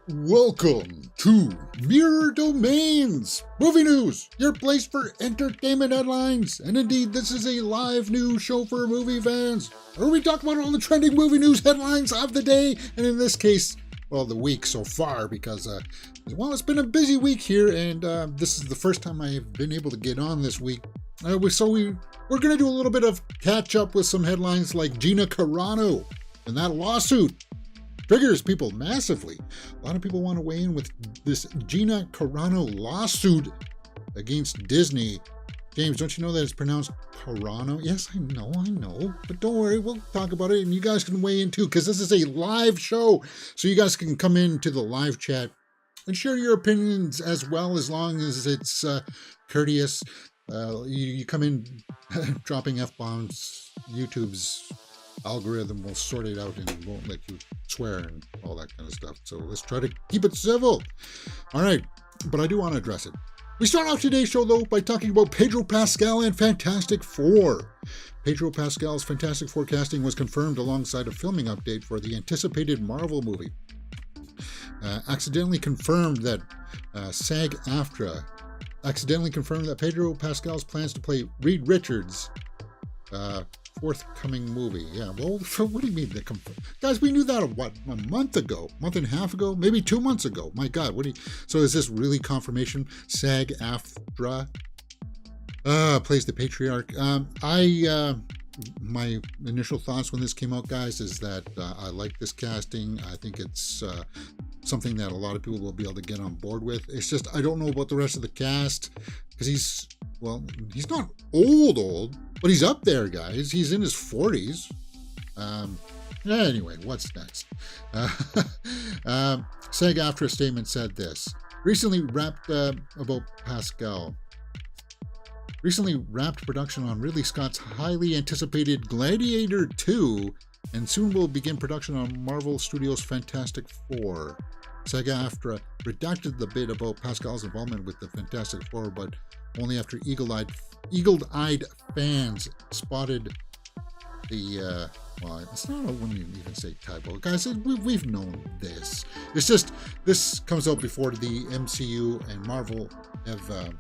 Welcome to Mirror Domains Movie News, your place for entertainment headlines. And indeed, this is a live news show for movie fans, where we talk about all the trending movie news headlines of the day, and in this case, well, the week so far, because, it's been a busy week here, and this is the first time I've been able to get on this week. We're going to do a little bit of catch up with some headlines like Gina Carano and that lawsuit. Triggers people massively. A lot of people want to weigh in with this Gina Carano lawsuit against Disney. James, don't you know that it's pronounced Carano? Yes, I know. But don't worry, we'll talk about it, and you guys can weigh in too, because this is a live show. So you guys can come into the live chat and share your opinions as well, as long as it's courteous. You come in dropping F-bombs, YouTube's algorithm will sort it out and won't let you swear and all that kind of stuff. So let's try to keep it civil. All right, but I do want to address it. We start off today's show, though, by talking about Pedro Pascal and Fantastic Four. Pedro Pascal's Fantastic Four casting was confirmed alongside a filming update for the anticipated Marvel movie. Accidentally confirmed that Pedro Pascal's plans to play Reed Richards' forthcoming movie. Yeah, well, what do you mean? Guys, we knew that a month and a half ago, maybe 2 months ago. My God, so is this really confirmation? SAG-AFTRA plays the patriarch. My initial thoughts when this came out, guys, is that I like this casting. I think it's something that a lot of people will be able to get on board with. It's just, I don't know about the rest of the cast, because he's not old, but he's up there, guys. He's in his 40s. Anyway, what's next? SAG-AFTRA statement said this. Recently wrapped production on Ridley Scott's highly anticipated Gladiator 2, and soon will begin production on Marvel Studios' Fantastic Four. SAG-AFTRA redacted the bit about Pascal's involvement with the Fantastic Four, but only after eagle-eyed fans spotted the, it's not, I wouldn't even say typo. Guys, we've known this. It's just, this comes out before the MCU and Marvel have,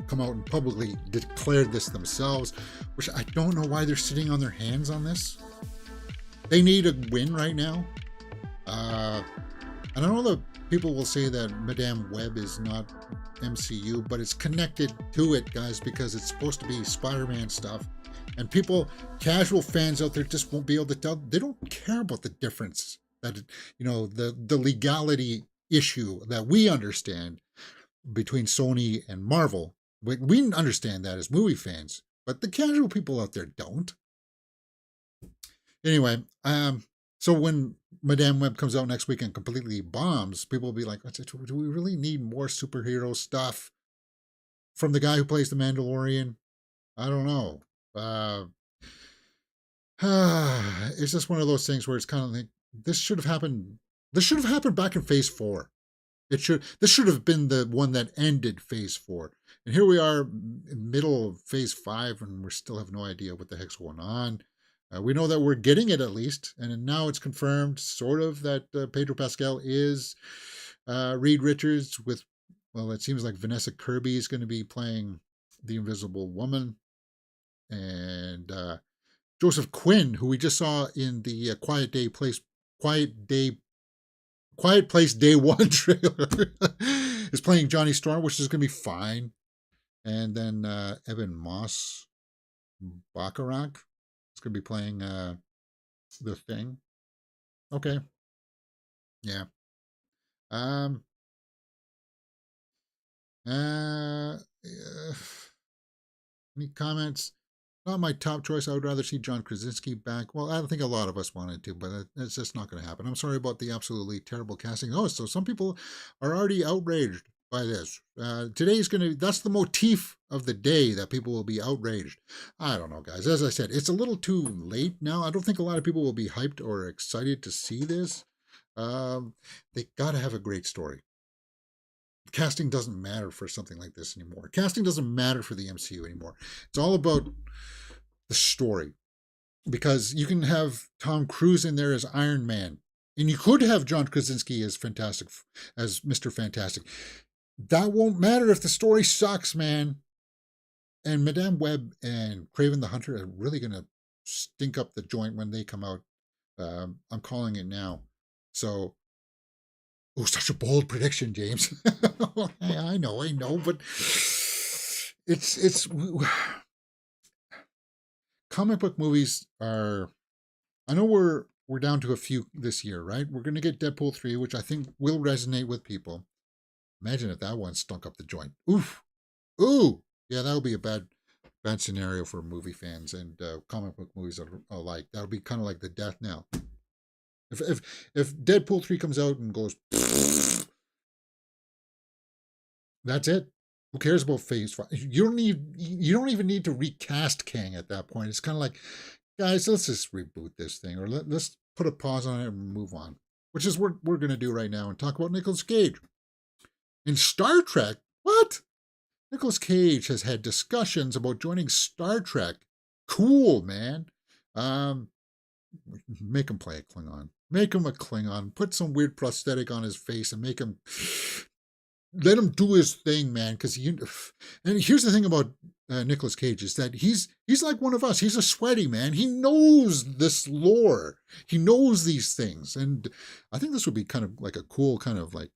come out and publicly declared this themselves, which I don't know why they're sitting on their hands on this. They need a win right now. And I know that people will say that Madame Web is not MCU, but it's connected to it, guys, because it's supposed to be Spider-Man stuff. And people, casual fans out there, just won't be able to tell. They don't care about the difference, that, the legality issue that we understand between Sony and Marvel. We understand that as movie fans, but the casual people out there don't. Anyway, so when Madame Web comes out next week and completely bombs, people will be like, do we really need more superhero stuff from the guy who plays the Mandalorian? I don't know. It's just one of those things where it's kind of like, this should have happened back in Phase 4. This should have been the one that ended Phase 4. And here we are in middle of Phase 5, and we still have no idea what the heck's going on. We know that we're getting it, at least, and now it's confirmed, sort of, that Pedro Pascal is Reed Richards with, it seems like Vanessa Kirby is going to be playing the Invisible Woman, and Joseph Quinn, who we just saw in the Quiet Place Day 1 trailer, is playing Johnny Storm, which is going to be fine. And then Evan Moss Bacharach is going to be playing the Thing. Okay. Yeah. Any comments? Not my top choice. I would rather see John Krasinski back. Well, I think a lot of us wanted to, but it's just not going to happen. I'm sorry about the absolutely terrible casting. Oh, so some people are already outraged by this. That's the motif of the day, that people will be outraged. I don't know, guys. As I said, it's a little too late now. I don't think a lot of people will be hyped or excited to see this. They got to have a great story. Casting doesn't matter for something like this anymore. Casting doesn't matter for the MCU anymore. It's all about the story. because you can have Tom Cruise in there as Iron Man, and you could have John Krasinski as Fantastic, as Mr. Fantastic. That won't matter if the story sucks, man. And Madame Web and Craven the Hunter are really gonna stink up the joint when they come out. I'm calling it now. So, oh, such a bold prediction, James. I know, but it's comic book movies are. I know we're down to a few this year, right? We're gonna get Deadpool 3, which I think will resonate with people. Imagine if that one stunk up the joint. Oof. Ooh. Yeah, that would be a bad scenario for movie fans and comic book movies alike. That would be kind of like the death knell. If Deadpool 3 comes out and goes, that's it. Who cares about Phase 5? You don't even need to recast Kang at that point. It's kind of like, guys, let's just reboot this thing, or let's put a pause on it and move on. Which is what we're gonna do right now and talk about Nicolas Cage. In Star Trek, what? Nicolas Cage has had discussions about joining Star Trek. Cool, man. Make him play a Klingon. Make him a Klingon. Put some weird prosthetic on his face and make him. Let him do his thing, man. Because and here's the thing about Nicolas Cage is that he's like one of us. He's a sweaty man. He knows this lore. He knows these things, and I think this would be kind of like a cool kind of like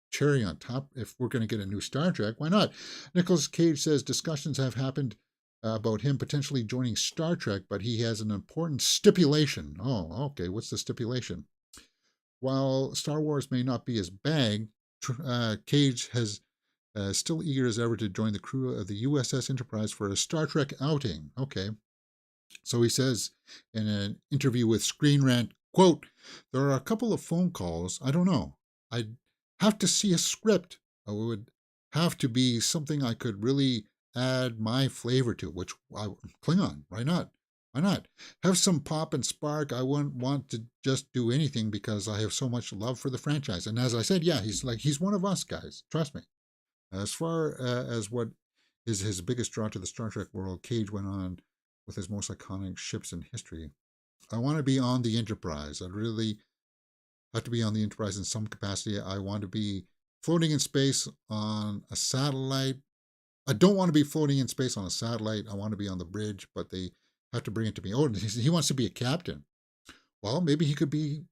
cherry on top if we're going to get a new Star Trek. Why not? Nicolas Cage says discussions have happened about him potentially joining Star Trek, but he has an important stipulation. Oh, okay. What's the stipulation? While Star Wars may not be his bag, Cage has still eager as ever to join the crew of the USS Enterprise for a Star Trek outing. Okay. So he says in an interview with Screen Rant, quote, there are a couple of phone calls. I don't know. I'd have to see a script. It would have to be something I could really add my flavor to, which Klingon. Why not? Why not? Have some pop and spark. I wouldn't want to just do anything because I have so much love for the franchise. And as I said, yeah, he's one of us, guys. Trust me. As far as what is his biggest draw to the Star Trek world, Cage went on with his most iconic ships in history. I want to be on the Enterprise. I really have to be on the Enterprise in some capacity. I want to be floating in space on a satellite. I don't want to be floating in space on a satellite. I want to be on the bridge, but they have to bring it to me. Oh, he wants to be a captain. Well, maybe he could be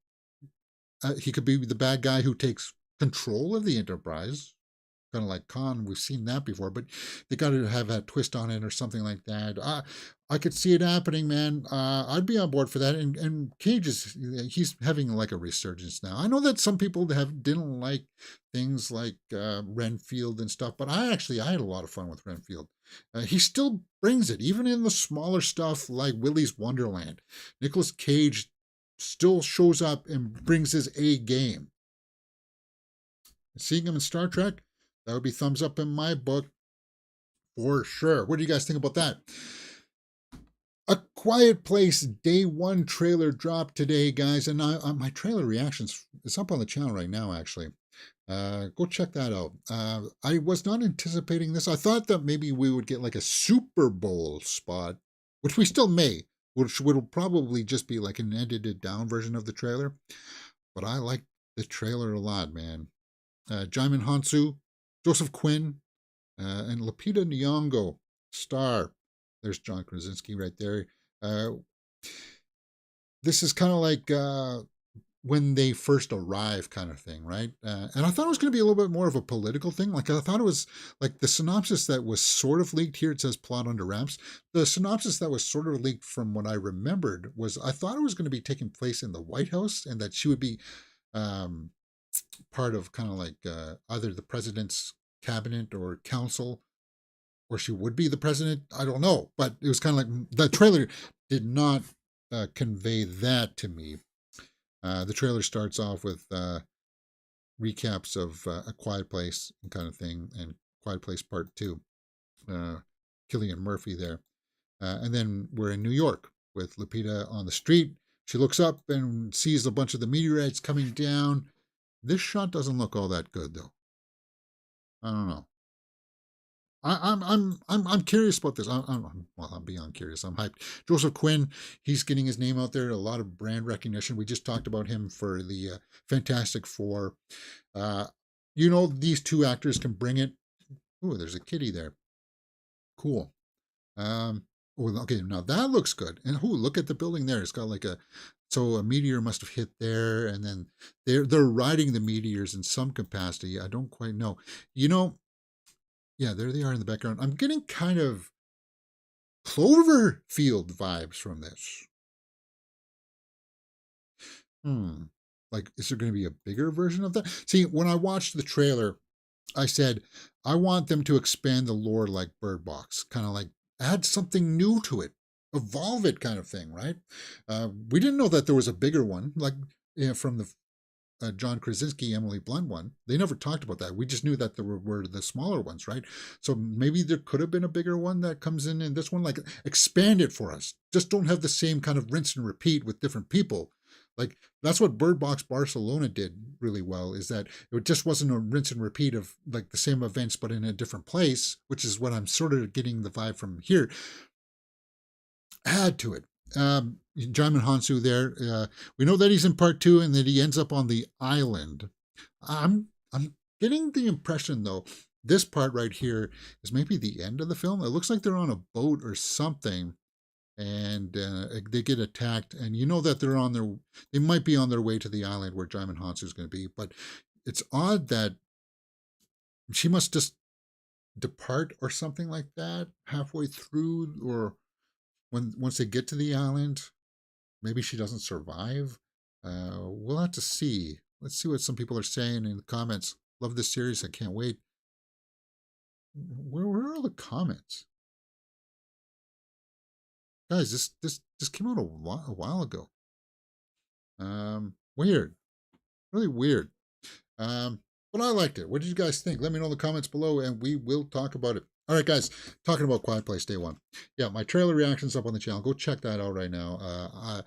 the bad guy who takes control of the Enterprise. Kind of like Khan, we've seen that before, but they got to have a twist on it or something like that. I could see it happening, man. I'd be on board for that. And Cage he's having like a resurgence now. I know that some people didn't like things like Renfield and stuff, but I had a lot of fun with Renfield. He still brings it, even in the smaller stuff like Willy's Wonderland. Nicolas Cage still shows up and brings his A game. Seeing him in Star Trek, that would be thumbs up in my book for sure. What do you guys think about that? A Quiet Place Day 1 trailer dropped today, guys, and my trailer reactions is up on the channel right now, actually. Go check that out. I was not anticipating this. I thought that maybe we would get like a Super Bowl spot, which we still may, which would probably just be like an edited down version of the trailer. But I like the trailer a lot, man. Jaimin Hansu, Joseph Quinn, and Lupita Nyong'o star. There's John Krasinski right there. This is kind of like when they first arrive kind of thing, right? And I thought it was going to be a little bit more of a political thing. Like I thought it was like the synopsis that was sort of leaked here. It says plot under wraps. The synopsis that was sort of leaked from what I remembered was I thought it was going to be taking place in the White House and that she would be part of kind of like either the president's cabinet or council, or she would be the president. I don't know, but it was kind of like the trailer did not convey that to me. The trailer starts off with recaps of A Quiet Place and kind of thing, and Quiet Place Part 2. Cillian Murphy there. And then we're in New York with Lupita on the street. She looks up and sees a bunch of the meteorites coming down. This shot doesn't look all that good, though. I don't know. I'm curious about this. Well, I'm beyond curious. I'm hyped. Joseph Quinn, he's getting his name out there. A lot of brand recognition. We just talked about him for the Fantastic Four. Uh, these two actors can bring it. Ooh, there's a kitty there. Cool. Okay, now that looks good. And look at the building there. It's got like so a meteor must have hit there, and then they're riding the meteors in some capacity. I don't quite know. Yeah, there they are in the background. I'm getting kind of Cloverfield vibes from this. Like, is there going to be a bigger version of that? See, when I watched the trailer, I said, I want them to expand the lore like Bird Box, kind of like add something new to it, evolve it kind of thing, right? We didn't know that there was a bigger one, like from the John Krasinski, Emily Blunt one. They never talked about that. We just knew that there were the smaller ones, right? So maybe there could have been a bigger one that comes in this one. Like, expand it for us. Just don't have the same kind of rinse and repeat with different people. Like, that's what Bird Box Barcelona did really well, is that it just wasn't a rinse and repeat of like the same events but in a different place, which is what I'm sort of getting the vibe from here. Add to it. Djimon Hounsou there. We know that he's in part 2 and that he ends up on the island. I'm getting the impression, though, this part right here is maybe the end of the film. It looks like they're on a boat or something, and they get attacked, and you know that they might be on their way to the island where Djimon Hounsou is going to be. But it's odd that she must just depart or something like that halfway through, or once they get to the island. Maybe she doesn't survive. We'll have to see. Let's see what some people are saying in the comments. Love this series. I can't wait. Where are all the comments? Guys, this came out a while ago. Weird. Really weird. But I liked it. What did you guys think? Let me know in the comments below and we will talk about it. All right, guys, talking about Quiet Place Day 1. Yeah, my trailer reaction's up on the channel. Go check that out right now.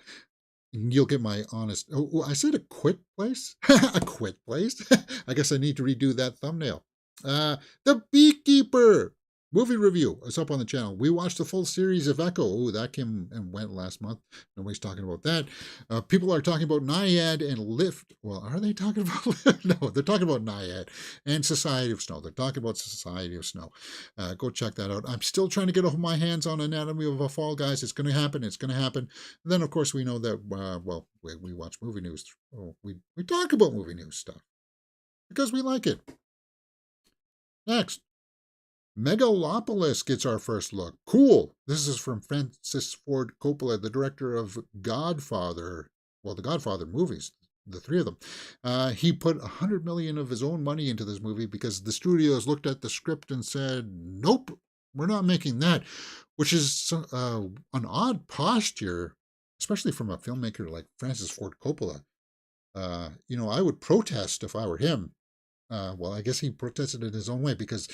You'll get my honest. Oh, I said a quit place? A quit place? I guess I need to redo that thumbnail. The Beekeeper movie review is up on the channel. We watched the full series of Echo. Oh, that came and went last month. Nobody's talking about that. People are talking about Naiad and Lift. Well, are they talking about Lift? No, they're talking about Naiad and Society of Snow. They're talking about Society of Snow. Go check that out. I'm still trying to get my hands on Anatomy of a Fall, guys. It's going to happen. It's going to happen. And then, of course, we know that, well, we watch movie news. We talk about movie news stuff because we like it. Next. Megalopolis gets our first look. Cool. This is from Francis Ford Coppola, the director of Godfather. Well, the Godfather movies, the 3 of them. He put $100 million of his own money into this movie because the studios looked at the script and said, nope, we're not making that, which is an odd posture, especially from a filmmaker like Francis Ford Coppola. I would protest if I were him. Well, I guess he protested in his own way because,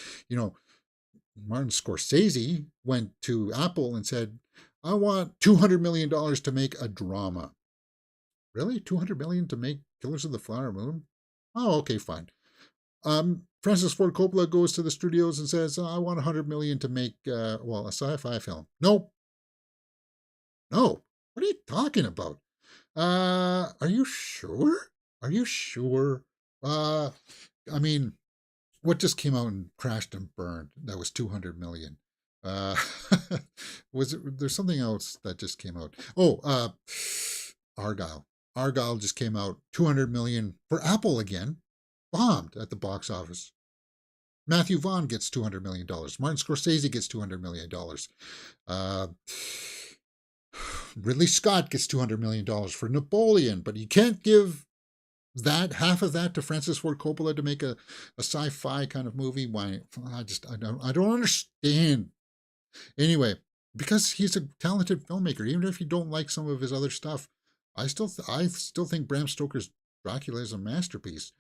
Martin Scorsese went to Apple and said, I want $200 million to make a drama. Really? $200 million to make Killers of the Flower Moon? Oh, okay, fine. Francis Ford Coppola goes to the studios and says, I want $100 million to make, a sci-fi film. Nope. No. What are you talking about? Are you sure? Are you sure? What just came out and crashed and burned? That was $200 million. There's something else that just came out? Oh, Argyle. Argyle just came out. $200 million for Apple again. Bombed at the box office. Matthew Vaughn gets $200 million. Martin Scorsese gets $200 million. Ridley Scott gets $200 million for Napoleon, but you can't give half of that to Francis Ford Coppola to make a sci-fi kind of movie. Why? I don't understand. Anyway, because he's a talented filmmaker, even if you don't like some of his other stuff, I still think Bram Stoker's Dracula is a masterpiece,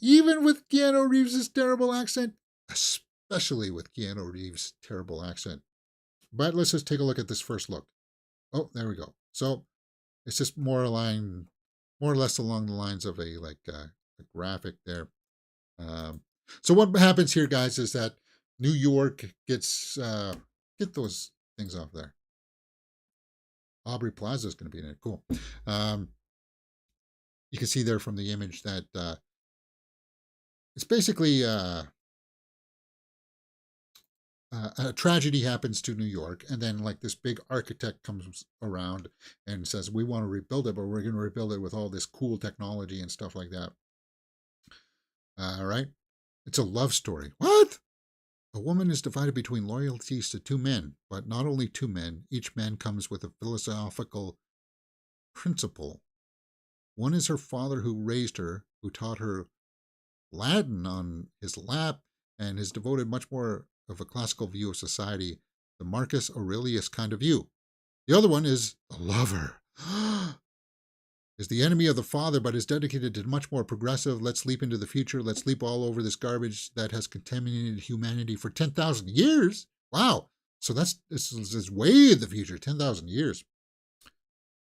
even with Keanu Reeves' terrible accent, especially with Keanu Reeves' terrible accent. But let's just take a look at this first look. Oh, there we go. So it's just more or less along the lines of a graphic there. So what happens here, guys, is that New York gets get those things off there. Aubrey Plaza is going to be in it. Cool. Um, you can see there from the image that it's basically a tragedy happens to New York, and then like this big architect comes around and says, "We want to rebuild it, but we're going to rebuild it with all this cool technology and stuff like that." All right, it's a love story. What? A woman is divided between loyalties to two men, but not only two men. Each man comes with a philosophical principle. One is her father, who raised her, who taught her Latin on his lap, and has devoted much more of a classical view of society, the Marcus Aurelius kind of view. The other one is a lover. Is the enemy of the father, but is dedicated to much more progressive, let's leap into the future, let's leap all over this garbage that has contaminated humanity for 10,000 years. Wow. So this is way in the future, 10,000 years.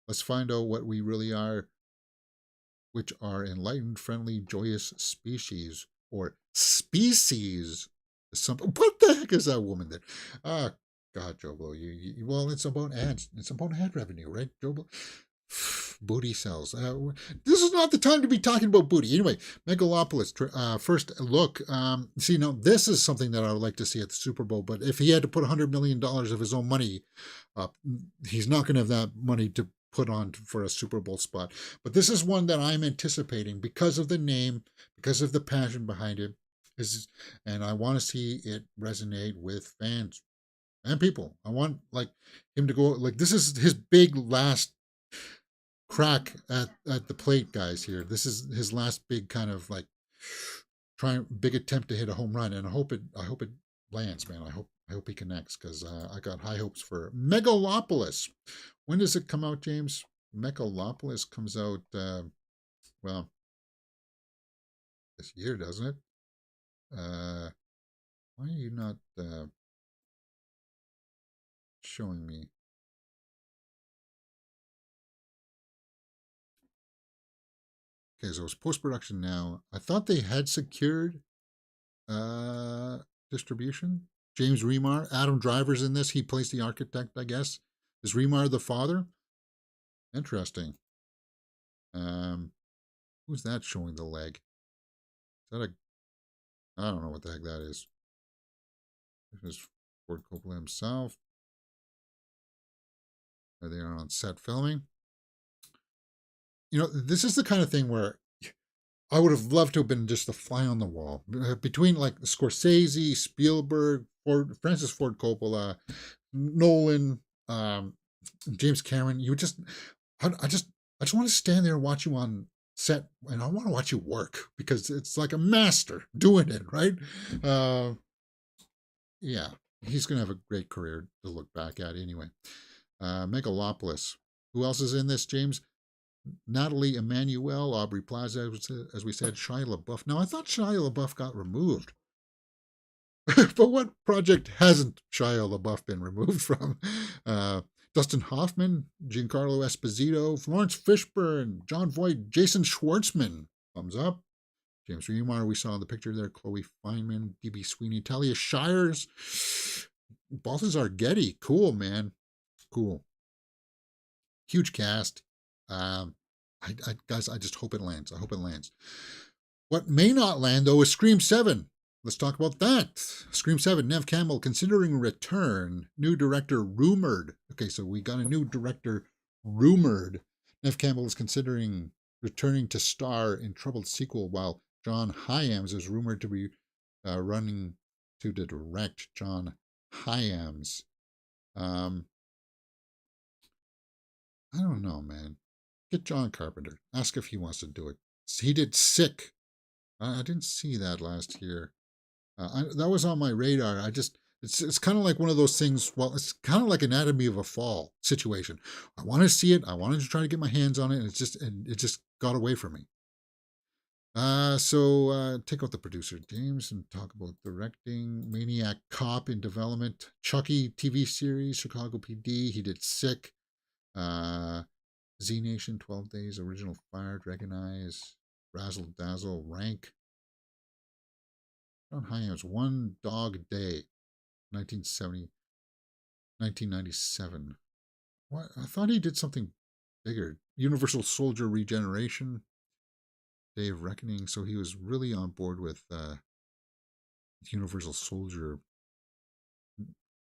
Let's find out what we really are, which are enlightened, friendly, joyous species, or species. Something. What the heck is that woman there? Ah, God, Jobo, well, it's about ads. It's about ad revenue, right, Jobo? Booty cells. This is not the time to be talking about booty. Anyway, Megalopolis, first look. See, now this is something that I would like to see at the Super Bowl, but if he had to put $100 million of his own money up, he's not going to have that money to put on for a Super Bowl spot. But this is one that I'm anticipating because of the name, because of the passion behind it, and I want to see it resonate with fans and people. I want like him to go like this is his big last crack at the plate, guys. Here, this is his last big kind of like big attempt to hit a home run, and I hope it lands, man. I hope he connects because I got high hopes for Megalopolis. When does it come out, James? Megalopolis comes out well this year, doesn't it? Why are you not showing me? Okay, so it's post-production now. I thought they had secured distribution. James Remar, Adam Driver's in this. He plays the architect, I guess. Is Remar the father? Interesting. Who's that showing the leg? Is that a? I don't know what the heck that is. This is Ford Coppola himself. Are they on set filming? You know, this is the kind of thing where I would have loved to have been just a fly on the wall between like Scorsese, Spielberg, Francis Ford Coppola, Nolan, James Cameron. You just, I just want to stand there and watch you on set, and I want to watch you work because it's like a master doing it, right? Yeah, he's gonna have a great career to look back at anyway. Megalopolis. Who else is in this, James? Natalie Emmanuel, Aubrey Plaza, as we said, Shia LaBeouf. Now, I thought Shia LaBeouf got removed. But what project hasn't Shia LaBeouf been removed from? Dustin Hoffman, Giancarlo Esposito, Florence Fishburne, John Voight, Jason Schwartzman. Thumbs up. James Remar, we saw the picture there. Chloe Feynman, D.B. Sweeney, Talia Shires, Balthazar Getty. Cool, man. Cool. Huge cast. Guys, I just hope it lands. I hope it lands. What may not land, though, is Scream 7. Let's talk about that. Scream 7, Nev Campbell considering return. New director rumored. Okay, so we got a new director rumored. Nev Campbell is considering returning to star in troubled sequel, while John Hyams is rumored to be running to direct. John Hyams. I don't know, man. Get John Carpenter. Ask if he wants to do it. He did Sick. I didn't see that last year. That was on my radar. It's kind of like one of those things. Well, it's kind of like Anatomy of a Fall situation. I want to see it. I wanted to try to get my hands on it, and it just got away from me. So take out the producer, James, and talk about directing. Maniac Cop in development. Chucky TV series, Chicago PD. He did Sick. Z Nation, 12 Days, Original Fire, Dragon Eyes, Razzle Dazzle, Rank. John Hyams, One Dog Day, 1970, 1997. What? I thought he did something bigger. Universal Soldier Regeneration, Day of Reckoning. So he was really on board with Universal Soldier,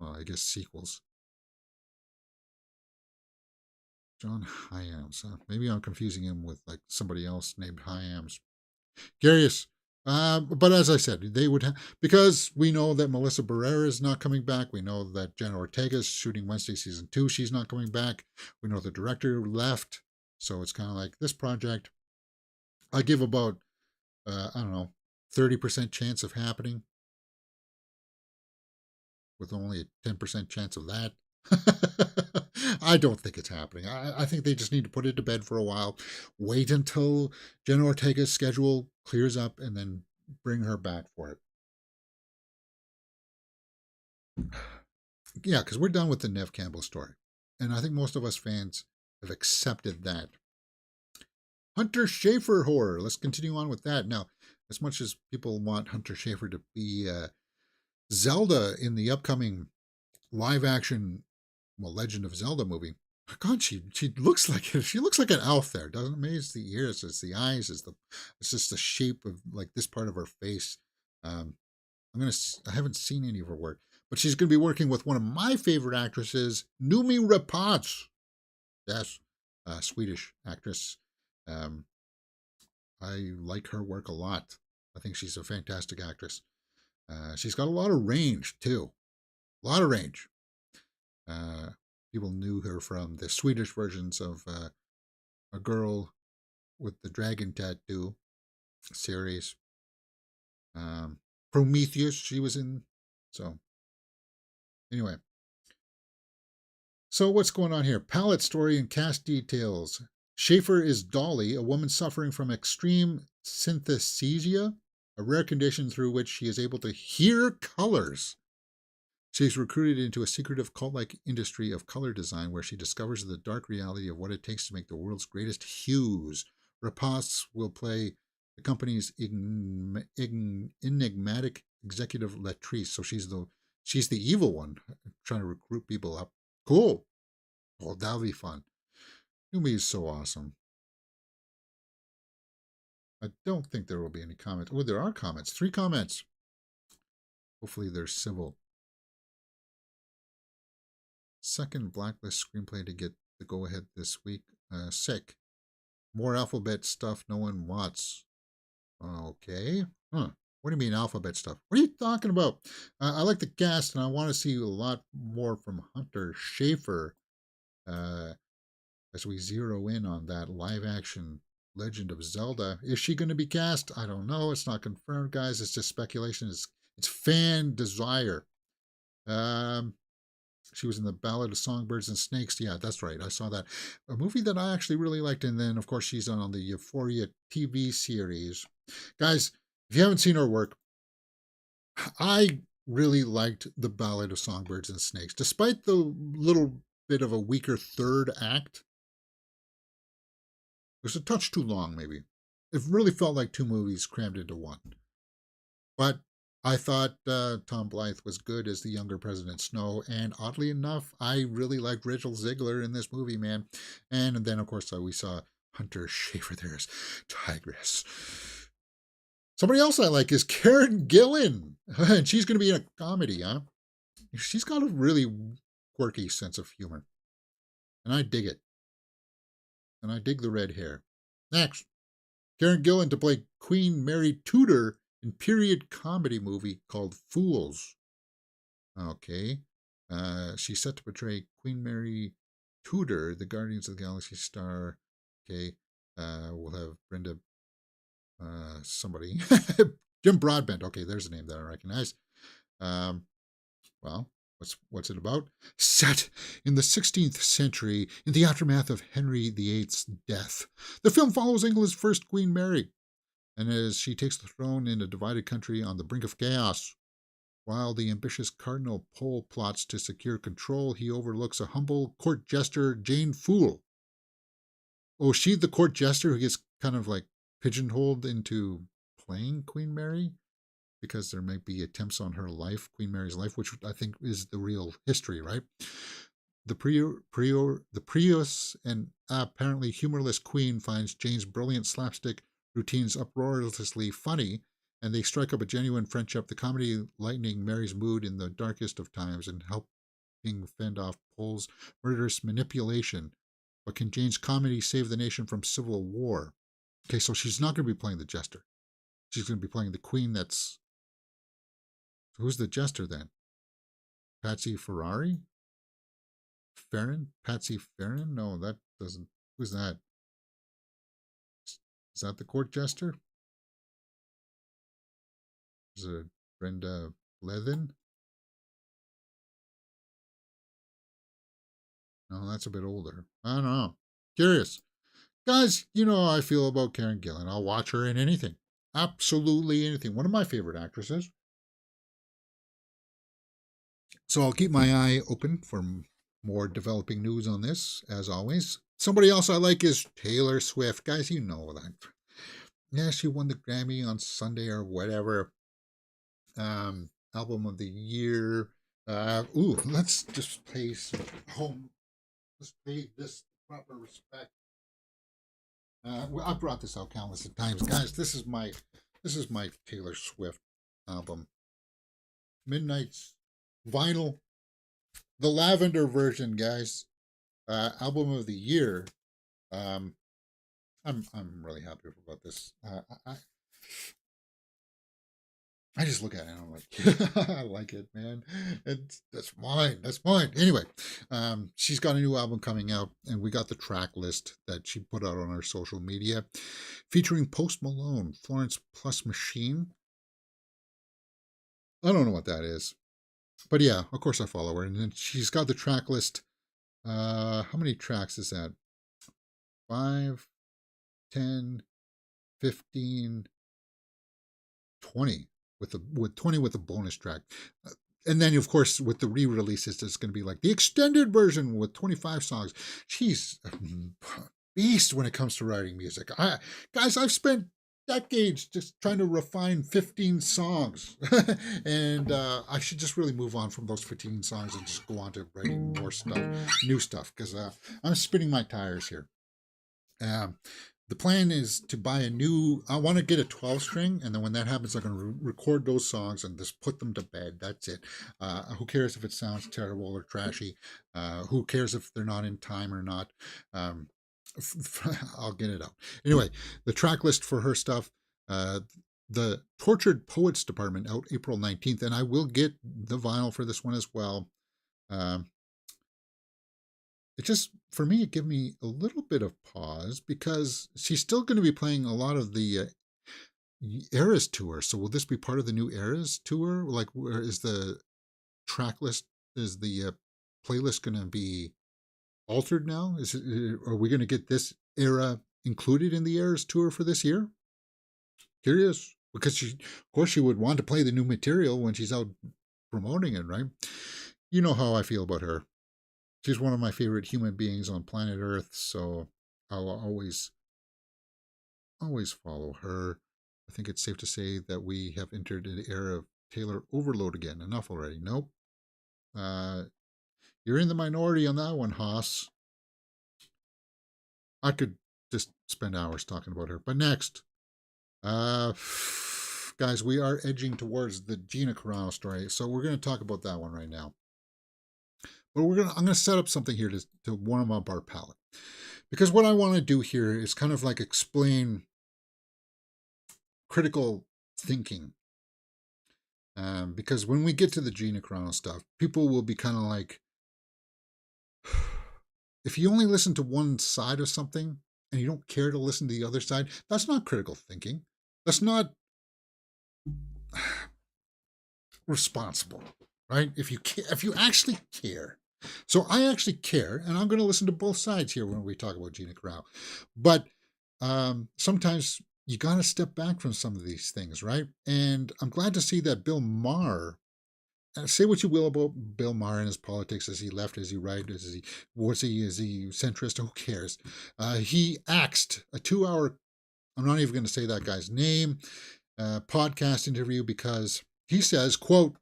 I guess, sequels. John Hyams. Maybe I'm confusing him with like somebody else named Hyams. Curious. But as I said, they would because we know that Melissa Barrera is not coming back. We know that Jenna Ortega is shooting Wednesday season 2. She's not coming back. We know the director left, so it's kind of like this project. I give about I don't know, 30% chance of happening, with only a 10% chance of that. I don't think it's happening. I think they just need to put it to bed for a while, wait until Jenna Ortega's schedule clears up, and then bring her back for it. Yeah, because we're done with the Nev Campbell story. And I think most of us fans have accepted that. Hunter Schafer horror. Let's continue on with that. Now, as much as people want Hunter Schafer to be Zelda in the upcoming live-action, Legend of Zelda movie, God, she looks like she looks like an elf there, doesn't it? Maybe it's the ears, it's the eyes, it's just the shape of like this part of her face. I haven't seen any of her work, but she's gonna be working with one of my favorite actresses, Noomi Rapace. Yes, Swedish actress. I like her work a lot. I think she's a fantastic actress. She's got a lot of range too, a lot of range. People knew her from the Swedish versions of A Girl with the Dragon Tattoo series. Prometheus, she was in. So, anyway. So, what's going on here? Palette story and cast details. Schafer is Dolly, a woman suffering from extreme synesthesia, a rare condition through which she is able to hear colors. She's recruited into a secretive cult-like industry of color design where she discovers the dark reality of what it takes to make the world's greatest hues. Rapace will play the company's enigmatic executive Latrice. So she's the evil one, trying to recruit people up. Cool. Well, that'll be fun. Noomi is so awesome. I don't think there will be any comments. Oh, there are comments. 3 comments. Hopefully they're civil. Second Blacklist screenplay to get the go-ahead this week. Sick. More alphabet stuff no one wants. Okay. Huh. What do you mean alphabet stuff? What are you talking about? I like the cast, and I want to see a lot more from Hunter Schafer as we zero in on that live-action Legend of Zelda. Is she going to be cast? I don't know. It's not confirmed, guys. It's just speculation. It's fan desire. She was in the Ballad of Songbirds and Snakes. Yeah, that's right. I saw that. A movie that I actually really liked. And then, of course, she's on the Euphoria TV series. Guys, if you haven't seen her work, I really liked the Ballad of Songbirds and Snakes. Despite the little bit of a weaker third act, it was a touch too long, maybe. It really felt like 2 movies crammed into one. But I thought Tom Blythe was good as the younger President Snow, and oddly enough, I really liked Rachel Ziegler in this movie, man. And then, of course, we saw Hunter Schafer there as Tigress. Somebody else I like is Karen Gillan, and she's going to be in a comedy, huh? She's got a really quirky sense of humor, and I dig it. And I dig the red hair. Next, Karen Gillan to play Queen Mary Tudor in period comedy movie called Fools. Okay. She's set to portray Queen Mary Tudor, the Guardians of the Galaxy star. Okay. We'll have Brenda somebody. Jim Broadbent. Okay, there's a name that I recognize. Well, what's it about? Set in the 16th century, in the aftermath of Henry VIII's death, the film follows England's first Queen Mary, and as she takes the throne in a divided country on the brink of chaos. While the ambitious Cardinal Pole plots to secure control, he overlooks a humble court jester, Jane Fool. Oh, is she the court jester who gets kind of like pigeonholed into playing Queen Mary? because there might be attempts on her life, Queen Mary's life, which I think is the real history, right? The Prius and apparently humorless Queen finds Jane's brilliant slapstick routines uproariously funny, and they strike up a genuine friendship, the comedy lightening Mary's mood in the darkest of times and helping fend off Pole's murderous manipulation. But can Jane's comedy save the nation from civil war? Okay, so she's not going to be playing the jester. She's going to be playing the queen that's... Who's the jester then? Patsy Ferrari? Farron? Patsy Farron? No, that doesn't... Who's that? Is that the court jester? Is it Brenda Levin? No, that's a bit older. I don't know. Curious. Guys, you know how I feel about Karen Gillan. I'll watch her in anything. Absolutely anything. One of my favorite actresses. So I'll keep my eye open for more developing news on this, as always. Somebody else I like is Taylor Swift. Guys, you know that. Yeah, she won the Grammy on Sunday or whatever. Album of the year. Let's just pay some home. Let's pay this proper respect. I brought this out countless of times, guys. This is my Taylor Swift album. Midnight's vinyl, the lavender version, guys. Album of the year. I'm really happy about this. I just look at it and I'm like, I like it, man. That's mine. That's mine. Anyway, she's got a new album coming out, and we got the track list that she put out on her social media, featuring Post Malone, Florence Plus Machine. I don't know what that is, but yeah, of course I follow her. And then she's got the track list. How many tracks is that? 5, 10, 15, 20. With 20 with a bonus track. And then, of course, with the re-releases, it's going to be like the extended version with 25 songs. She's a beast when it comes to writing music. Guys, I've spent decades just trying to refine 15 songs. And I should just really move on from those 15 songs and just go on to writing more stuff, new stuff, because I'm spinning my tires here. The plan is to buy I want to get a 12 string, and then when that happens, I'm going to record those songs and just put them to bed. That's it. Who cares if it sounds terrible or trashy? Who cares if they're not in time or not? I'll get it out. Anyway, the track list for her stuff, the Tortured Poets Department out April 19th, and I will get the vinyl for this one as well. It just, for me, it gave me a little bit of pause because she's still going to be playing a lot of the Eras tour. So will this be part of the new Eras tour? Like, where is the track list? Is the playlist going to be altered now? Are we going to get this era included in the Eras tour for this year? Curious, because of course, she would want to play the new material when she's out promoting it, right? You know how I feel about her. She's one of my favorite human beings on planet Earth, so I'll always follow her. I think it's safe to say that we have entered an era of Taylor overload again. Enough already. Nope. You're in the minority on that one, Haas. I could just spend hours talking about her. But next, guys, we are edging towards the Gina Carano story, so we're going to talk about that one right now. But I'm going to set up something here to warm up our palate. Because what I want to do here is kind of like explain critical thinking. Because when we get to the Gina Carano stuff, people will be kind of like, if you only listen to one side of something and you don't care to listen to the other side, that's not critical thinking. That's not responsible, right? If you actually care. So I actually care, and I'm going to listen to both sides here when we talk about Gina Carano. But sometimes you got to step back from some of these things, right? And I'm glad to see that Bill Maher, say what you will about Bill Maher and his politics, is he left, is he right, is he centrist, who cares? He axed a 2-hour, I'm not even going to say that guy's name, podcast interview because he says, quote,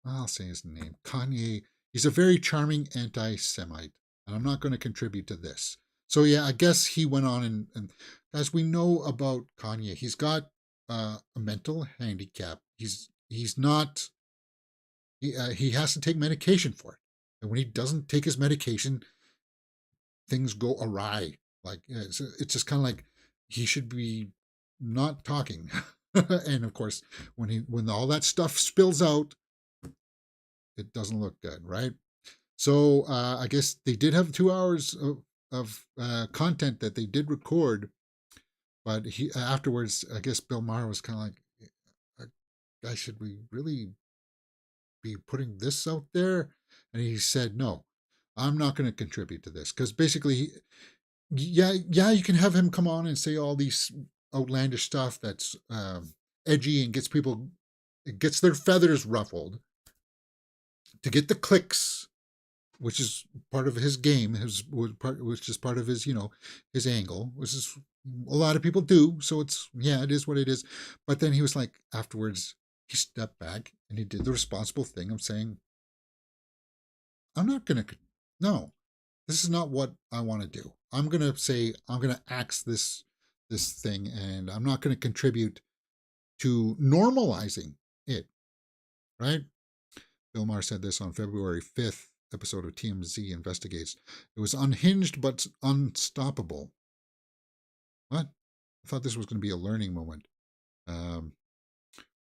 I'll say his name, Kanye, he's a very charming anti-Semite, and I'm not going to contribute to this. So yeah, I guess he went on and as we know about Kanye, he's got a mental handicap. He's not he has to take medication for it, and when he doesn't take his medication, things go awry. Like it's just kind of like he should be not talking. And of course, when all that stuff spills out, it doesn't look good, right? So I guess they did have 2 hours of content that they did record, but he afterwards, I guess Bill Maher was kind of like, "Guys, should we really be putting this out there?" And he said, "No, I'm not going to contribute to this because basically, yeah, you can have him come on and say all these outlandish stuff that's edgy and gets their feathers ruffled to get the clicks, which is part of his game, which is part of his, his angle, which is a lot of people do. So it is what it is. But then he was like, afterwards, he stepped back and he did the responsible thing of saying, I'm not going to, no, this is not what I want to do. I'm going to say, I'm going to axe this thing, and I'm not going to contribute to normalizing it, right? Bill Maher said this on February 5th episode of TMZ Investigates. It was unhinged but unstoppable. What? I thought this was going to be a learning moment.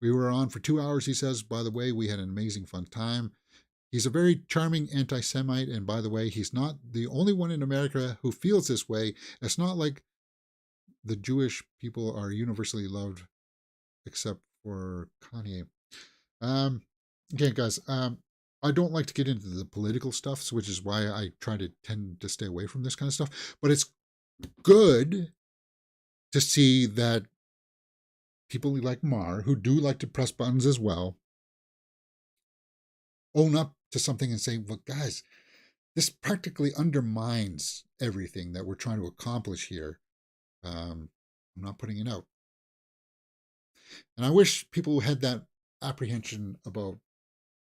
We were on for 2 hours, he says. By the way, we had an amazing fun time. He's a very charming anti-Semite, and by the way, he's not the only one in America who feels this way. It's not like the Jewish people are universally loved, except for Kanye. Okay, guys, I don't like to get into the political stuff, which is why I tend to stay away from this kind of stuff. But it's good to see that people like Mar, who do like to press buttons as well, own up to something and say, well, guys, this practically undermines everything that we're trying to accomplish here. I'm not putting it out. And I wish people had that apprehension about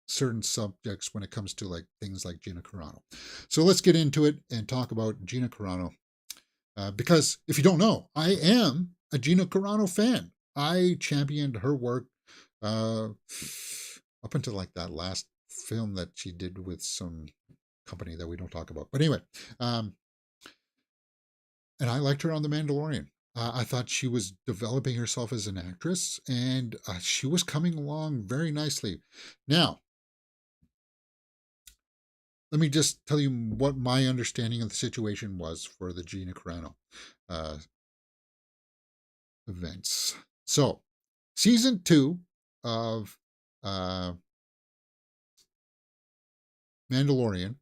certain subjects when it comes to like things like Gina Carano. So let's get into it and talk about Gina Carano. Because if you don't know, I am a Gina Carano fan. I championed her work up until like that last film that she did with some company that we don't talk about. But anyway, and I liked her on The Mandalorian. I thought she was developing herself as an actress, and she was coming along very nicely. Now, let me just tell you what my understanding of the situation was for the Gina Carano events. So, season 2 of Mandalorian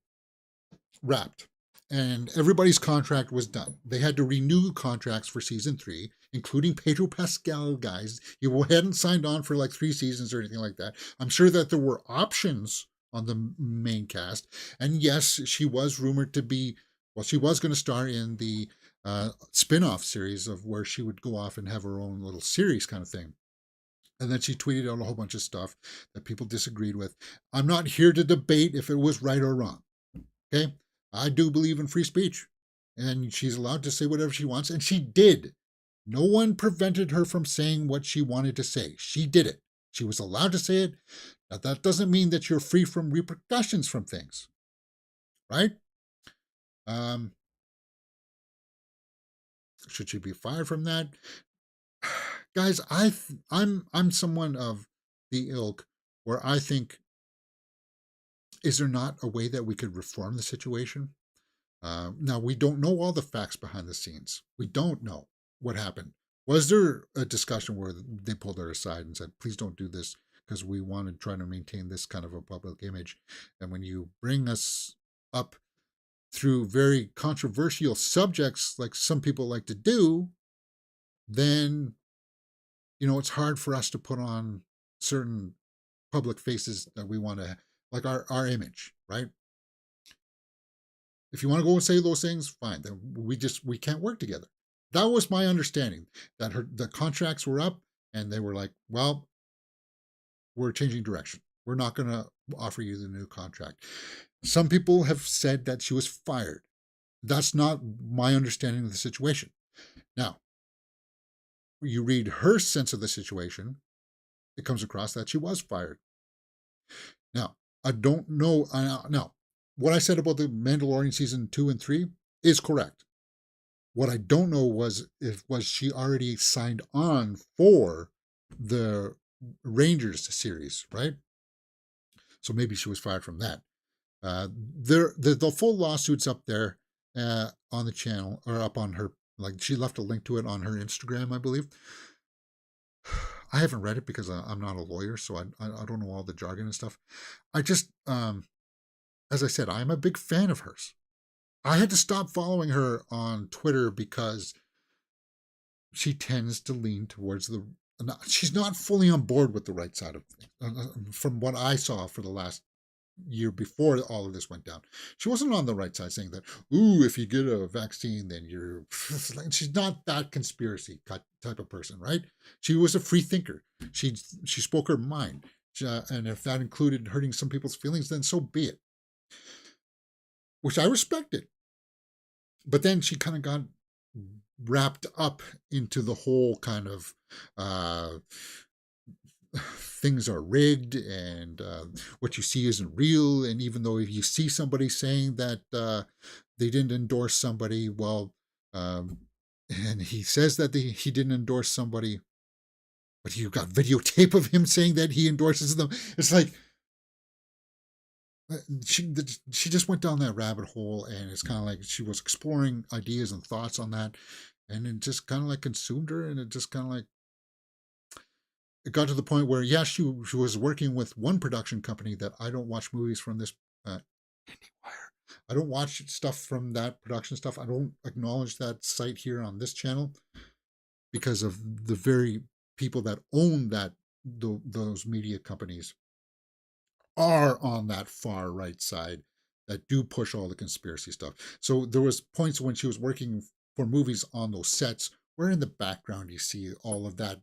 wrapped, and everybody's contract was done. They had to renew contracts for season 3, including Pedro Pascal, guys. He hadn't signed on for like 3 seasons or anything like that. I'm sure that there were options on the main cast, and yes, she was rumored to be, well, she was going to star in the spin-off series of where she would go off and have her own little series kind of thing. And then she tweeted out a whole bunch of stuff that people disagreed with. I'm not here to debate if it was right or wrong. Okay? I do believe in free speech. And she's allowed to say whatever she wants. And she did. No one prevented her from saying what she wanted to say. She did it. She was allowed to say it. Now, that doesn't mean that you're free from repercussions from things. Right? Should she be fired from that? Guys, I'm someone of the ilk where I think, is there not a way that we could reform the situation? Now, we don't know all the facts behind the scenes. We don't know what happened. Was there a discussion where they pulled her aside and said, please don't do this because we want to try to maintain this kind of a public image? And when you bring us up through very controversial subjects like some people like to do, then, it's hard for us to put on certain public faces that we want to, like our image, right? If you want to go and say those things, fine. Then we can't work together. That was my understanding, that the contracts were up and they were like, well, we're changing direction. We're not going to offer you the new contract. Some people have said that she was fired. That's not my understanding of the situation. Now, you read her sense of the situation, it comes across that she was fired. Now, I don't know. Now, what I said about the Mandalorian season 2 and 3 is correct. What I don't know was if was she already signed on for the Rangers series, right? So maybe she was fired from that. The full lawsuit's up there on the channel, or up on her. Like, she left a link to it on her Instagram, I believe. I haven't read it because I'm not a lawyer, so I don't know all the jargon and stuff. I just, as I said, I'm a big fan of hers. I had to stop following her on Twitter because she tends to lean towards the. She's not fully on board with the right side of things, from what I saw for the last year before all of this went down. She wasn't on the right side saying that, ooh, if you get a vaccine, then you're. She's not that conspiracy type of person, right? She was a free thinker. She spoke her mind. And if that included hurting some people's feelings, then so be it. Which I respected. But then she kind of got wrapped up into the whole kind of things are rigged, and what you see isn't real. And even though if you see somebody saying that they didn't endorse somebody, well, and he says that he didn't endorse somebody, but you got videotape of him saying that he endorses them. It's like, she just went down that rabbit hole, and it's kind of like she was exploring ideas and thoughts on that, and it just kind of like consumed her, and it just kind of like it got to the point where, yeah, she was working with one production company that I don't watch movies from this. I don't watch stuff from that production stuff. I don't acknowledge that site here on this channel because of the very people that own those media companies are on that far right side that do push all the conspiracy stuff. So there was points when she was working for movies on those sets where in the background you see all of that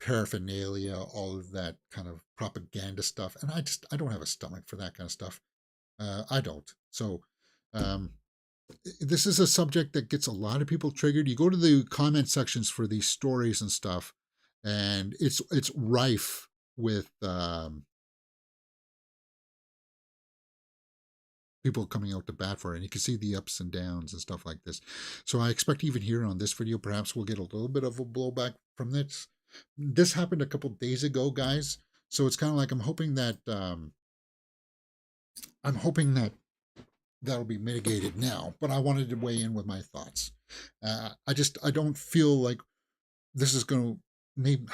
paraphernalia, all of that kind of propaganda stuff, and I don't have a stomach for that kind of stuff. I don't. So this is a subject that gets a lot of people triggered. You go to the comment sections for these stories and stuff, and it's rife with people coming out to bat for it, and you can see the ups and downs and stuff like this. So I expect even here on this video, perhaps we'll get a little bit of a blowback from this. This happened a couple days ago, guys. So it's kind of like I'm hoping that that'll be mitigated now. But I wanted to weigh in with my thoughts. I don't feel like this is going to maybe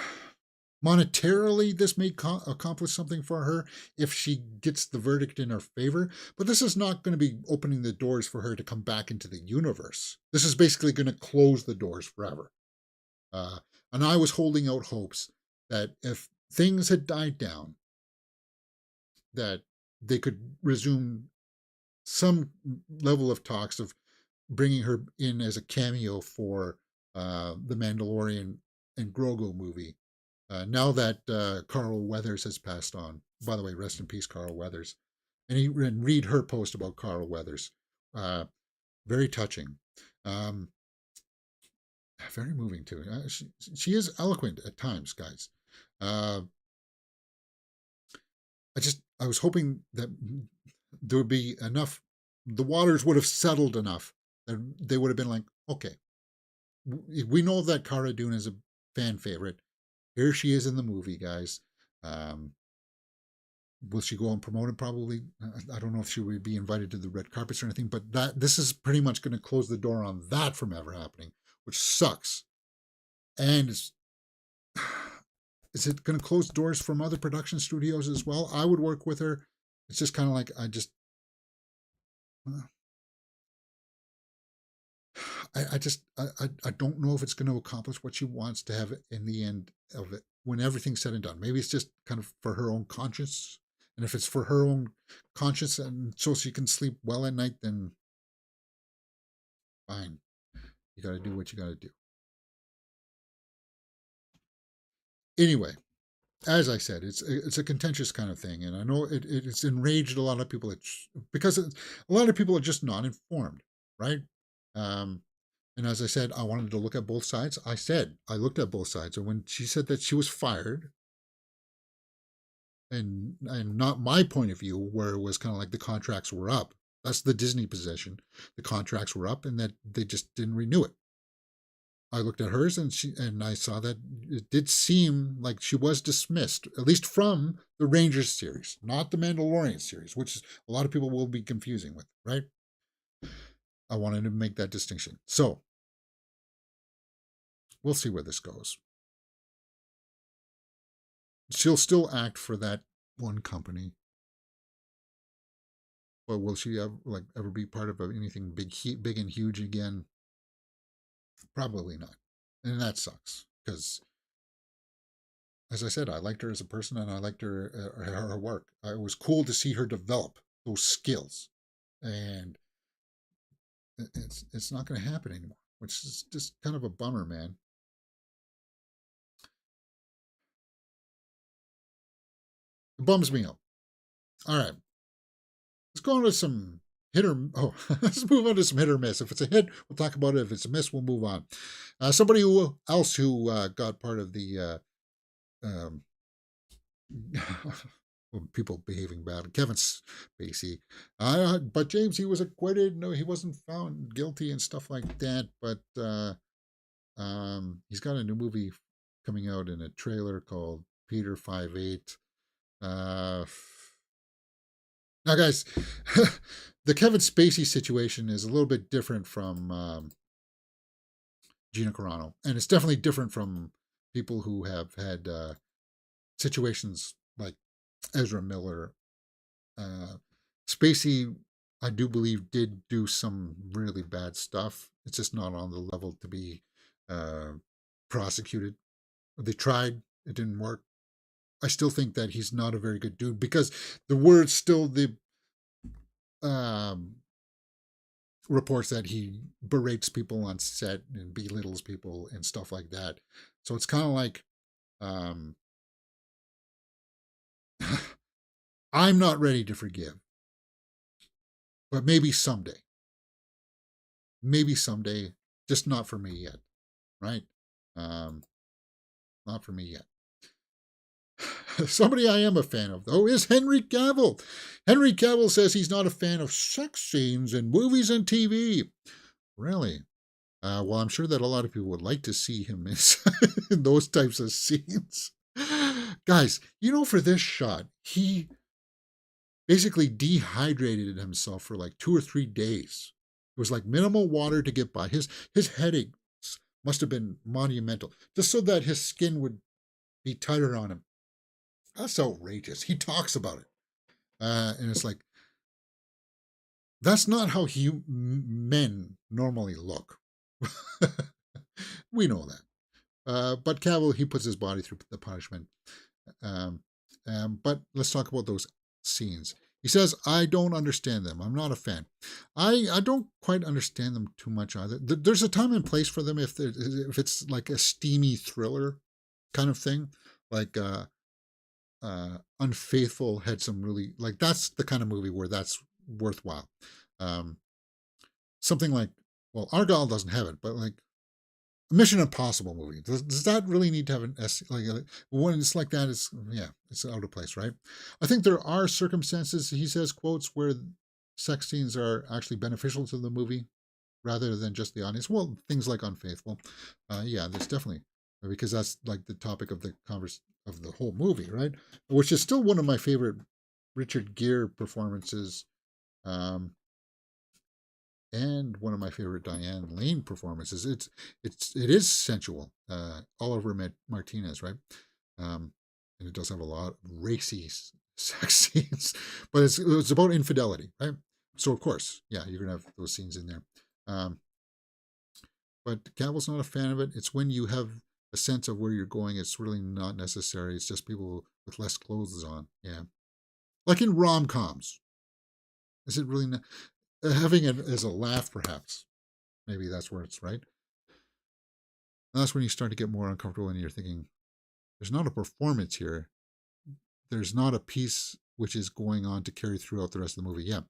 monetarily, this may accomplish something for her if she gets the verdict in her favor, but this is not going to be opening the doors for her to come back into the universe. This is basically going to close the doors forever. And I was holding out hopes that if things had died down, that they could resume some level of talks of bringing her in as a cameo for the Mandalorian and Grogu movie. Now that Carl Weathers has passed on. By the way, rest in peace, Carl Weathers. And read her post about Carl Weathers. Very touching. Very moving too. She is eloquent at times, guys. I was hoping that there would be enough, the waters would have settled enough that they would have been like, okay, we know that Cara Dune is a fan favorite. Here she is in the movie, guys. Will she go and promote it? Probably. I don't know if she would be invited to the red carpets or anything, but this is pretty much going to close the door on that from ever happening, which sucks. And is it going to close doors from other production studios as well? I would work with her. It's just kind of like, I don't know if it's going to accomplish what she wants to have in the end of it when everything's said and done. Maybe it's just kind of for her own conscience. And if it's for her own conscience and so she can sleep well at night, then fine. You got to do what you got to do. Anyway, as I said, it's a contentious kind of thing, and I know it's enraged a lot of people. Because a lot of people are just not informed, right? Um, and as I said, I wanted to look at both sides. I looked at both sides, and when she said that she was fired, and not my point of view, where it was kind of like the contracts were up. That's the Disney position. The contracts were up, and that they just didn't renew it. I looked at hers, and I saw that it did seem like she was dismissed, at least from the Rangers series, not the Mandalorian series, which a lot of people will be confusing with, right? I wanted to make that distinction. So we'll see where this goes. She'll still act for that one company, but will she ever be part of anything big and huge again? Probably not, and that sucks because, as I said, I liked her as a person and I liked her work. It was cool to see her develop those skills, and it's not going to happen anymore, which is just kind of a bummer, man. It bums me out. All right, let's go on to some hit or let's move on to some hit or miss. If it's a hit, we'll talk about it. If it's a miss, we'll move on. Somebody else who got part of the um, people behaving bad, Kevin Spacey. But James, he was acquitted. No, he wasn't found guilty and stuff like that. But he's got a new movie coming out in a trailer called Peter 5'8". Now, guys, the Kevin Spacey situation is a little bit different from Gina Carano, and it's definitely different from people who have had situations like Ezra Miller. Spacey, I do believe, did do some really bad stuff. It's just not on the level to be prosecuted. They tried, it didn't work. I still think that he's not a very good dude because the word still the reports that he berates people on set and belittles people and stuff like that. So it's kind of like I'm not ready to forgive, but maybe someday. Maybe someday, just not for me yet, right? Not for me yet. Somebody I am a fan of, though, is Henry Cavill. Henry Cavill says he's not a fan of sex scenes in movies and TV. Really? Well, I'm sure that a lot of people would like to see him in those types of scenes. Guys, for this shot, he basically dehydrated himself for like 2 or 3 days. It was like minimal water to get by. His headaches must have been monumental, just so that his skin would be tighter on him. That's outrageous. He talks about it. And it's like, that's not how men normally look. We know that. But Cavill, he puts his body through the punishment. But let's talk about those scenes. He says, I don't understand them. I'm not a fan. I don't quite understand them too much either. There's a time and place for them if it's like a steamy thriller kind of thing. Like Unfaithful had some really, like, that's the kind of movie where that's worthwhile. Something like, well, Argyle doesn't have it, but like Mission Impossible movie. Does that really need to have an S? Like when it's like that, it's out of place, right? I think there are circumstances, he says, quotes, where sex scenes are actually beneficial to the movie rather than just the audience. Well, things like Unfaithful, yeah, that's definitely, because that's like the topic of the of the whole movie, right? Which is still one of my favorite Richard Gere performances. And one of my favorite Diane Lane performances. It is sensual. Oliver Martinez, right? And it does have a lot of racy sex scenes, but it's about infidelity, right? So of course, yeah, you're gonna have those scenes in there. But Cavill's not a fan of it. It's when you have a sense of where you're going. It's really not necessary. It's just people with less clothes on. Yeah, like in rom-coms. Is it really not? Having it as a laugh, perhaps. Maybe that's where it's right. And that's when you start to get more uncomfortable and you're thinking, there's not a performance here. There's not a piece which is going on to carry throughout the rest of the movie. Yeah.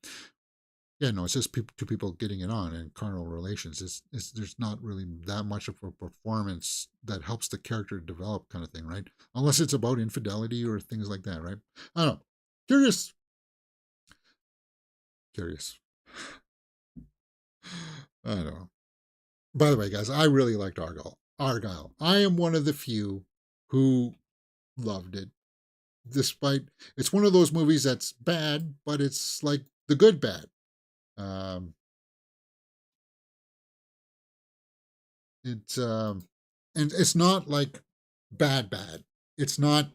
Yeah, no, it's just two people getting it on and carnal relations. There's not really that much of a performance that helps the character develop, kind of thing, right? Unless it's about infidelity or things like that, right? I don't know. Curious. Curious. I don't know. By the way, guys, I really liked Argyle. Argyle. I am one of the few who loved it. Despite it's one of those movies that's bad, but it's like the good bad. Um, it's and it's not like bad. It's not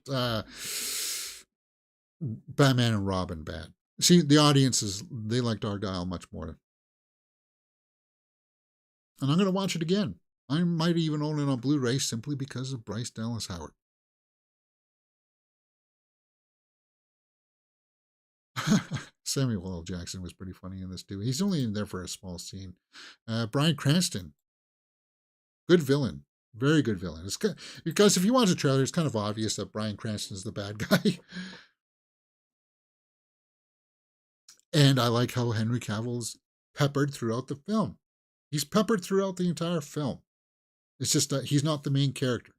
Batman and Robin bad. See, the audiences they liked Argyle much more, and I'm going to watch it again. I might even own it on Blu-ray simply because of Bryce Dallas Howard. Samuel L. Jackson was pretty funny in this too. He's only in there for a small scene. Bryan Cranston, good villain, very good villain. It's good, because if you watch the trailer, it's kind of obvious that Bryan Cranston is the bad guy. And I like how Henry Cavill's peppered throughout the film. He's peppered throughout the entire film. It's just that he's not the main character.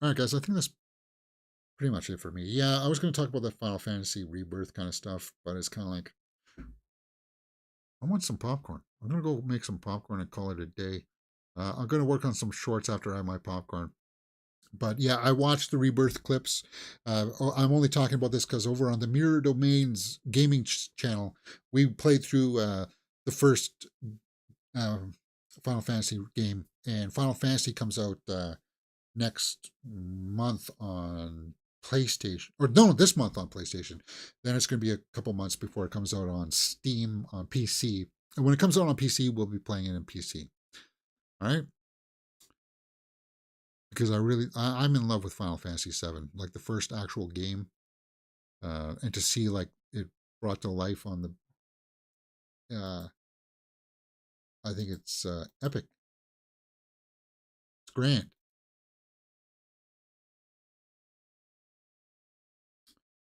All right, guys, I think that's pretty much it for me. Yeah, I was going to talk about the Final Fantasy Rebirth kind of stuff, but it's kind of like, I want some popcorn. I'm going to go make some popcorn and call it a day. I'm going to work on some shorts after I have my popcorn. But yeah, I watched the Rebirth clips. I'm only talking about this because over on the Mirror Domains gaming channel, we played through the first uh, Final Fantasy game, and Final Fantasy comes out next month on PlayStation, or no, this month on PlayStation. Then it's going to be a couple months before it comes out on Steam on PC. And when it comes out on PC, we'll be playing it in PC. All right. Because I'm in love with Final Fantasy VII, like the first actual game, and to see like it brought to life on I think it's epic. It's grand,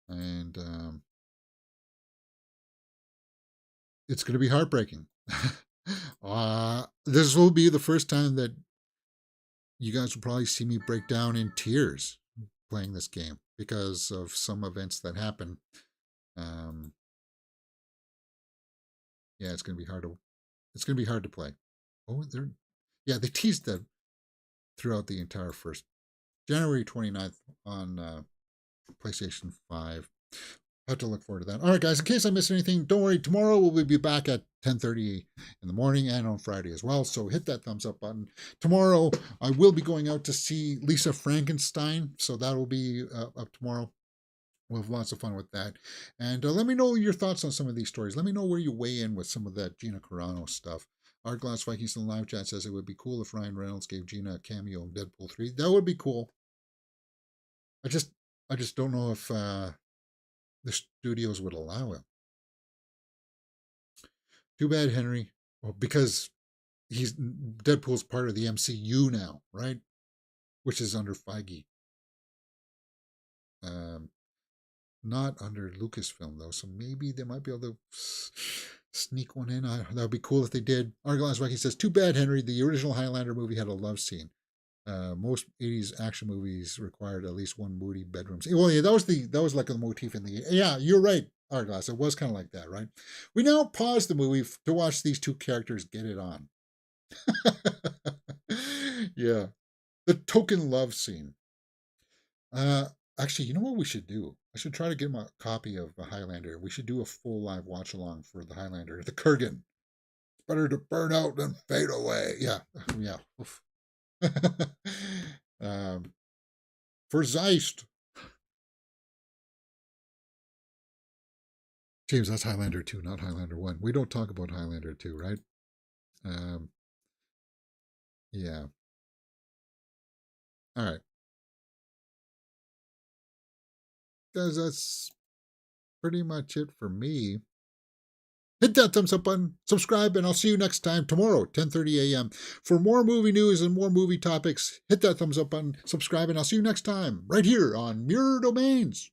and it's going to be heartbreaking. This will be the first time that you guys will probably see me break down in tears playing this game because of some events that happen. Um, yeah, it's going to be hard to play. Oh, they teased that throughout the entire first January 29th on PlayStation 5. I have to look forward to that. All right, guys, in case I missed anything, don't worry. Tomorrow we'll be back at 10:30 in the morning and on Friday as well. So hit that thumbs up button. Tomorrow I will be going out to see Lisa Frankenstein. So that will be up tomorrow. We'll have lots of fun with that. And let me know your thoughts on some of these stories. Let me know where you weigh in with some of that Gina Carano stuff. Our Glass Vikings in the live chat says it would be cool if Ryan Reynolds gave Gina a cameo in Deadpool 3. That would be cool. I just don't know if the studios would allow it. Too bad, Henry. Well, because Deadpool's part of the MCU now, right? Which is under Feige. Um, not under Lucasfilm though, so maybe they might be able to sneak one in. That would be cool if they did. Arglass Viking says, "Too bad, Henry. The original Highlander movie had a love scene. Most '80s action movies required at least one moody bedroom scene." Well, yeah, that was like a motif in the. Yeah, you're right, Arglass. It was kind of like that, right? We now pause the movie to watch these two characters get it on. Yeah, the token love scene. Uh, Actually, you know what we should do? I should try to get my copy of the Highlander. We should do a full live watch along for the Highlander, the Kurgan. It's better to burn out than fade away. Yeah, yeah. um, for Zeist. James, that's Highlander 2, not Highlander 1. We don't talk about Highlander 2, right? Um, yeah. All right. Guys, that's pretty much it for me. Hit that thumbs up button, subscribe, and I'll see you next time tomorrow, 10:30 a.m. For more movie news and more movie topics, hit that thumbs up button, subscribe, and I'll see you next time right here on Mirror Domains.